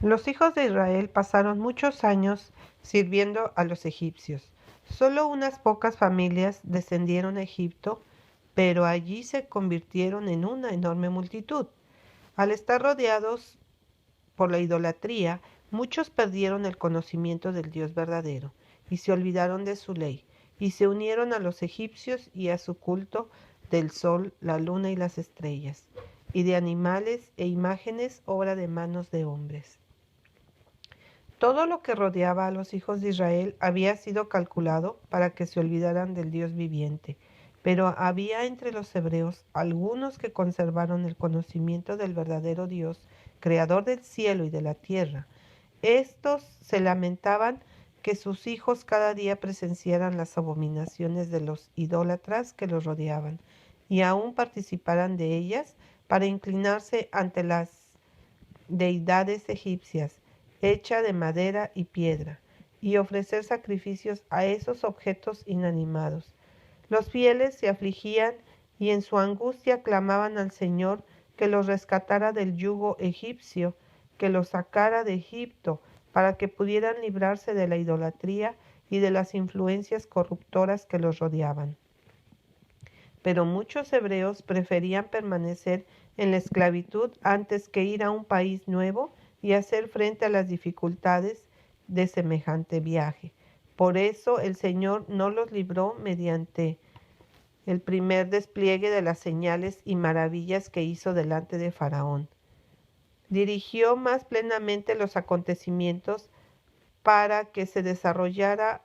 Los hijos de Israel pasaron muchos años sirviendo a los egipcios. Solo unas pocas familias descendieron a Egipto, pero allí se convirtieron en una enorme multitud. Al estar rodeados por la idolatría, muchos perdieron el conocimiento del Dios verdadero y se olvidaron de su ley, y se unieron a los egipcios y a su culto del sol, la luna y las estrellas, y de animales e imágenes obra de manos de hombres. Todo lo que rodeaba a los hijos de Israel había sido calculado para que se olvidaran del Dios viviente, pero había entre los hebreos algunos que conservaron el conocimiento del verdadero Dios, creador del cielo y de la tierra. Estos se lamentaban que sus hijos cada día presenciaran las abominaciones de los idólatras que los rodeaban, y aún participaran de ellas para inclinarse ante las deidades egipcias, hecha de madera y piedra, y ofrecer sacrificios a esos objetos inanimados. Los fieles se afligían y en su angustia clamaban al Señor que los rescatara del yugo egipcio, que los sacara de Egipto, para que pudieran librarse de la idolatría y de las influencias corruptoras que los rodeaban. Pero muchos hebreos preferían permanecer en la esclavitud antes que ir a un país nuevo y hacer frente a las dificultades de semejante viaje. Por eso el Señor no los libró mediante el primer despliegue de las señales y maravillas que hizo delante de Faraón. Dirigió más plenamente los acontecimientos para que se desarrollara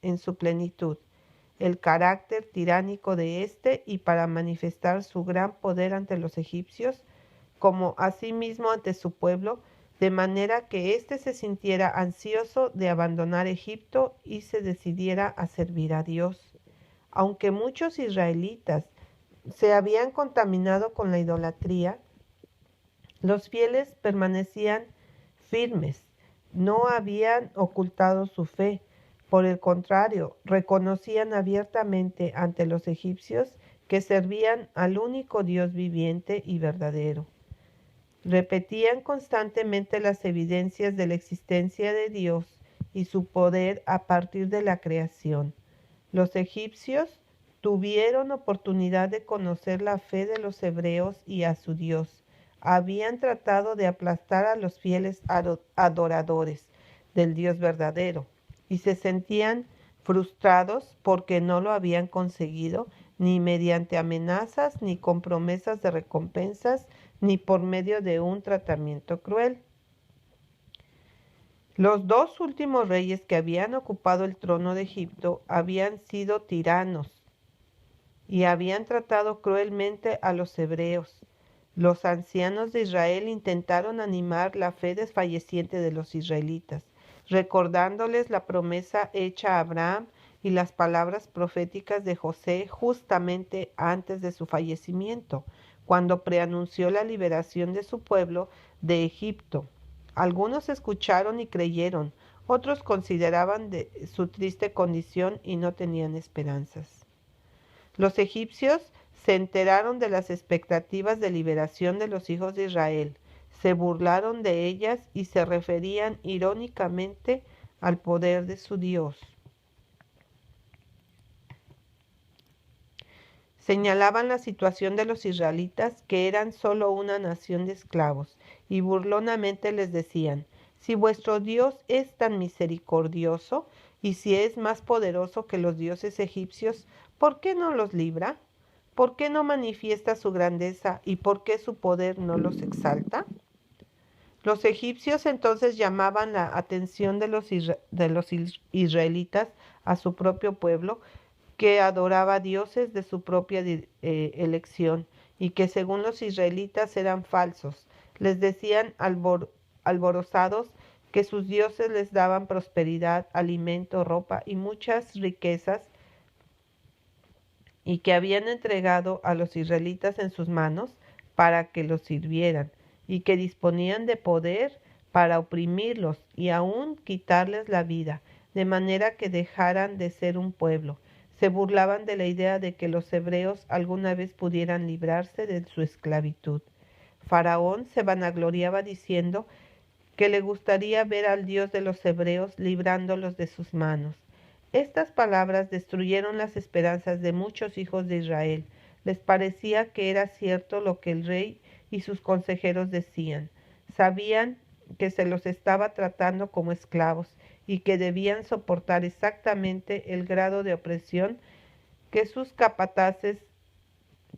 en su plenitud el carácter tiránico de éste y para manifestar su gran poder ante los egipcios, como asimismo ante su pueblo, de manera que éste se sintiera ansioso de abandonar Egipto y se decidiera a servir a Dios. Aunque muchos israelitas se habían contaminado con la idolatría, los fieles permanecían firmes, no habían ocultado su fe. Por el contrario, reconocían abiertamente ante los egipcios que servían al único Dios viviente y verdadero. Repetían constantemente las evidencias de la existencia de Dios y su poder a partir de la creación. Los egipcios tuvieron oportunidad de conocer la fe de los hebreos y a su Dios. Habían tratado de aplastar a los fieles adoradores del Dios verdadero y se sentían frustrados porque no lo habían conseguido ni mediante amenazas, ni con promesas de recompensas, ni por medio de un tratamiento cruel. Los dos últimos reyes que habían ocupado el trono de Egipto habían sido tiranos y habían tratado cruelmente a los hebreos. Los ancianos de Israel intentaron animar la fe desfalleciente de los israelitas, recordándoles la promesa hecha a Abraham y las palabras proféticas de José justamente antes de su fallecimiento, cuando preanunció la liberación de su pueblo de Egipto. Algunos escucharon y creyeron, otros consideraban su triste condición y no tenían esperanzas. Los egipcios se enteraron de las expectativas de liberación de los hijos de Israel, se burlaron de ellas y se referían irónicamente al poder de su Dios. Señalaban la situación de los israelitas, que eran solo una nación de esclavos, y burlonamente les decían: si vuestro Dios es tan misericordioso, y si es más poderoso que los dioses egipcios, ¿por qué no los libra? ¿Por qué no manifiesta su grandeza y por qué su poder no los exalta? Los egipcios entonces llamaban la atención de los israelitas a su propio pueblo, que adoraba dioses de su propia elección y que según los israelitas eran falsos. Les decían alborozados que sus dioses les daban prosperidad, alimento, ropa y muchas riquezas, y que habían entregado a los israelitas en sus manos para que los sirvieran, y que disponían de poder para oprimirlos y aún quitarles la vida, de manera que dejaran de ser un pueblo. Se burlaban de la idea de que los hebreos alguna vez pudieran librarse de su esclavitud. Faraón se vanagloriaba diciendo que le gustaría ver al Dios de los hebreos librándolos de sus manos. Estas palabras destruyeron las esperanzas de muchos hijos de Israel. Les parecía que era cierto lo que el rey y sus consejeros decían. Sabían que se los estaba tratando como esclavos y que debían soportar exactamente el grado de opresión que sus capataces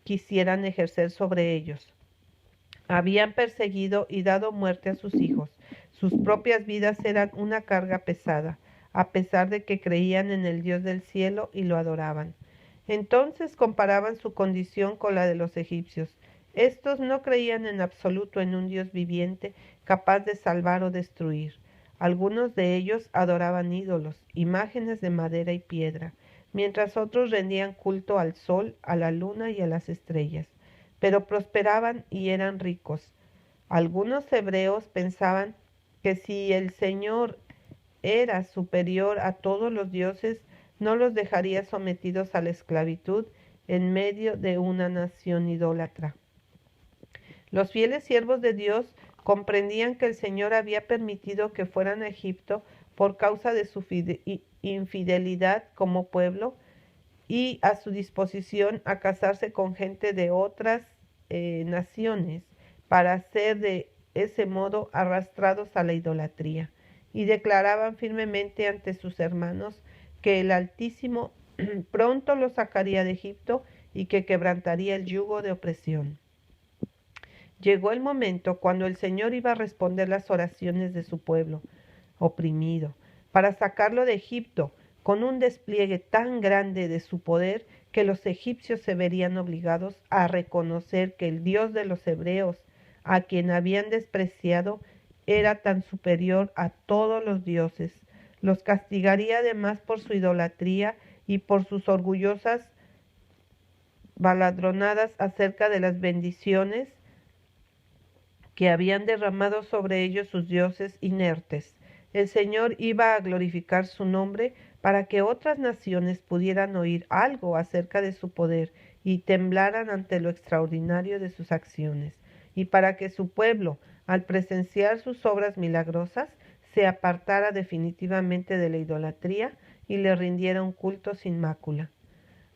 quisieran ejercer sobre ellos. Habían perseguido y dado muerte a sus hijos. Sus propias vidas eran una carga pesada, a pesar de que creían en el Dios del cielo y lo adoraban. Entonces comparaban su condición con la de los egipcios. Estos no creían en absoluto en un Dios viviente capaz de salvar o destruir. Algunos de ellos adoraban ídolos, imágenes de madera y piedra, mientras otros rendían culto al sol, a la luna y a las estrellas. Pero prosperaban y eran ricos. Algunos hebreos pensaban que si el Señor era superior a todos los dioses, no los dejaría sometidos a la esclavitud en medio de una nación idólatra. Los fieles siervos de Dios comprendían que el Señor había permitido que fueran a Egipto por causa de su infidelidad como pueblo y a su disposición a casarse con gente de otras naciones para ser de ese modo arrastrados a la idolatría, y declaraban firmemente ante sus hermanos que el Altísimo pronto los sacaría de Egipto y que quebrantaría el yugo de opresión. Llegó el momento cuando el Señor iba a responder las oraciones de su pueblo oprimido, para sacarlo de Egipto, con un despliegue tan grande de su poder que los egipcios se verían obligados a reconocer que el Dios de los hebreos, a quien habían despreciado, era tan superior a todos los dioses. Los castigaría además por su idolatría y por sus orgullosas baladronadas acerca de las bendiciones que habían derramado sobre ellos sus dioses inertes. El Señor iba a glorificar su nombre para que otras naciones pudieran oír algo acerca de su poder y temblaran ante lo extraordinario de sus acciones, y para que su pueblo, al presenciar sus obras milagrosas, se apartara definitivamente de la idolatría y le rindiera un culto sin mácula.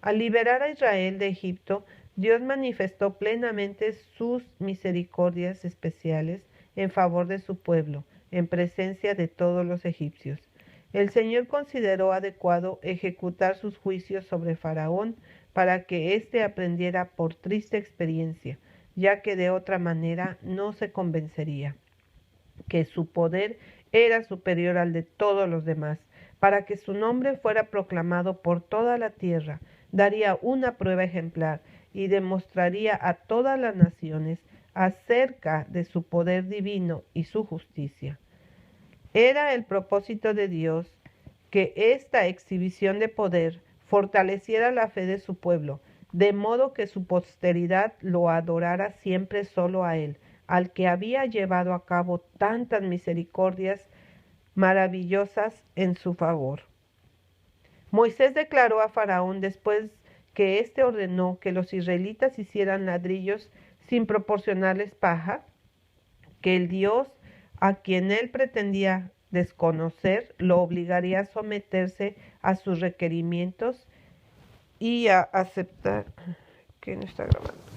Al liberar a Israel de Egipto, Dios manifestó plenamente sus misericordias especiales en favor de su pueblo, en presencia de todos los egipcios. El Señor consideró adecuado ejecutar sus juicios sobre Faraón para que éste aprendiera por triste experiencia, ya que de otra manera no se convencería que su poder era superior al de todos los demás. Para que su nombre fuera proclamado por toda la tierra, daría una prueba ejemplar y demostraría a todas las naciones acerca de su poder divino y su justicia. Era el propósito de Dios que esta exhibición de poder fortaleciera la fe de su pueblo, de modo que su posteridad lo adorara siempre solo a él, al que había llevado a cabo tantas misericordias maravillosas en su favor. Moisés declaró a Faraón, después que éste ordenó que los israelitas hicieran ladrillos sin proporcionarles paja, que el Dios a quien él pretendía desconocer lo obligaría a someterse a sus requerimientos y a aceptar que no está grabando.